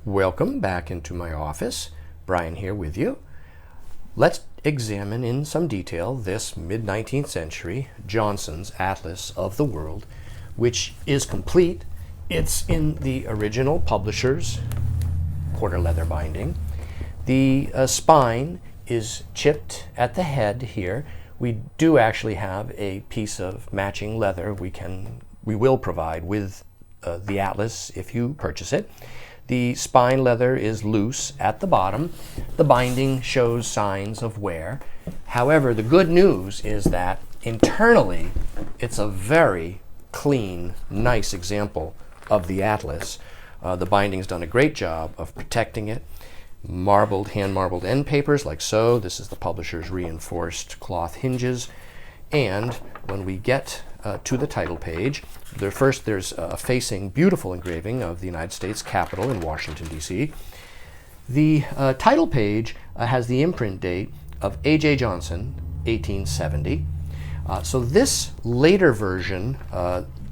Welcome back into my office. Brian here with you. Let's examine in some detail this mid-19th century Johnson's Atlas of the World, which is complete. It's in the original publisher's quarter leather binding. The spine is chipped at the head here. We do actually have a piece of matching leather we will provide with the Atlas if you purchase it. The spine leather is loose at the bottom. The binding shows signs of wear. However, the good news is that internally it's a very clean, nice example of the Atlas. The binding's done a great job of protecting it. Marbled, hand-marbled end papers like so. This is the publisher's reinforced cloth hinges. And when we get to the title page, there's a facing beautiful engraving of the United States Capitol in Washington, D.C. The title page has the imprint date of A.J. Johnson, 1870. So this later version,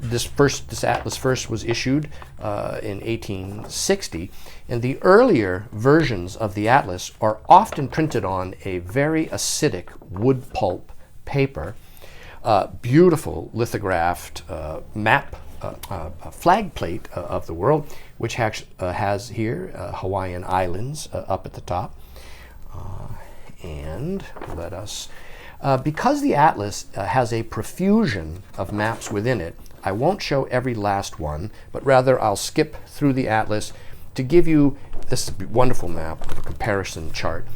this Atlas first was issued in 1860, and the earlier versions of the Atlas are often printed on a very acidic wood pulp paper. Beautiful lithographed map, flag plate of the world, which has here Hawaiian Islands up at the top. And let us, because the Atlas has a profusion of maps within it, I won't show every last one, but rather I'll skip through the Atlas to give you this wonderful map, a comparison chart,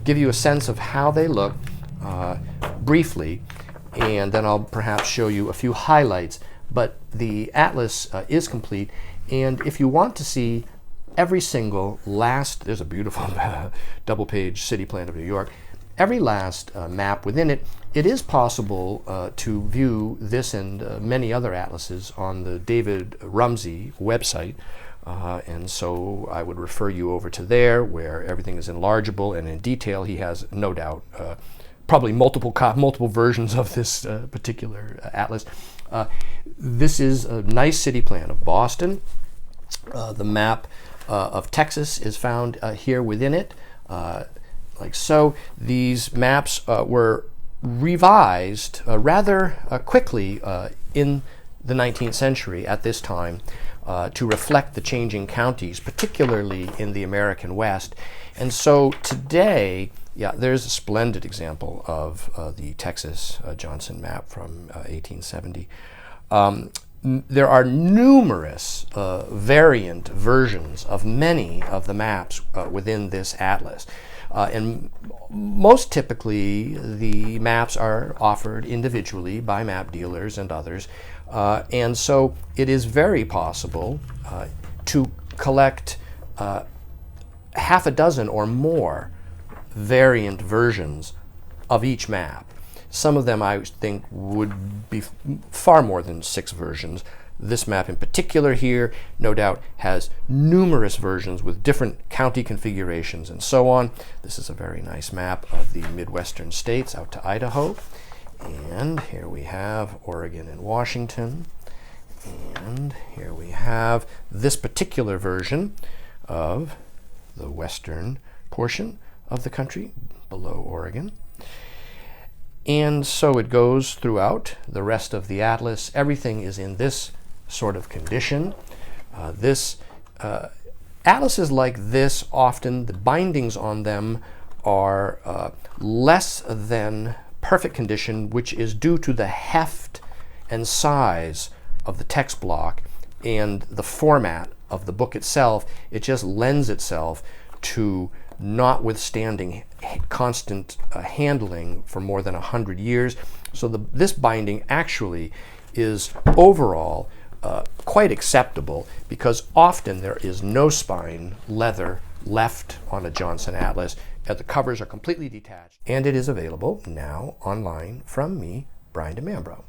give you a sense of how they look briefly, and then I'll perhaps show you a few highlights. But the Atlas is complete, and if you want to see every single last, there's a beautiful double-page city plan of New York, every last map within it, it is possible to view this and many other atlases on the David Rumsey website. And so I would refer you over to there, where everything is enlargeable and in detail. He has, no doubt, probably multiple versions of this particular atlas. This is a nice city plan of Boston. The map of Texas is found here within it, like so. These maps were revised rather quickly in the 19th century at this time to reflect the changing counties, particularly in the American West. And so today, yeah, there's a splendid example of the Texas Johnson map from 1870. There are numerous variant versions of many of the maps within this atlas. And most typically, the maps are offered individually by map dealers and others. And so it is very possible to collect half a dozen or more variant versions of each map. Some of them I think would be far more than 6 versions. This map in particular here, no doubt, has numerous versions with different county configurations and so on. This is a very nice map of the Midwestern states out to Idaho. And here we have Oregon and Washington. And here we have this particular version of the western portion of the country below Oregon. And so it goes throughout the rest of the Atlas. Everything is in this sort of condition. Atlases like this, often the bindings on them are less than perfect condition, which is due to the heft and size of the text block and the format of the book itself. It just lends itself to notwithstanding constant handling for more than 100 years. So this binding actually is overall quite acceptable, because often there is no spine leather left on a Johnson Atlas. The covers are completely detached, and it is available now online from me, Brian DiMambro.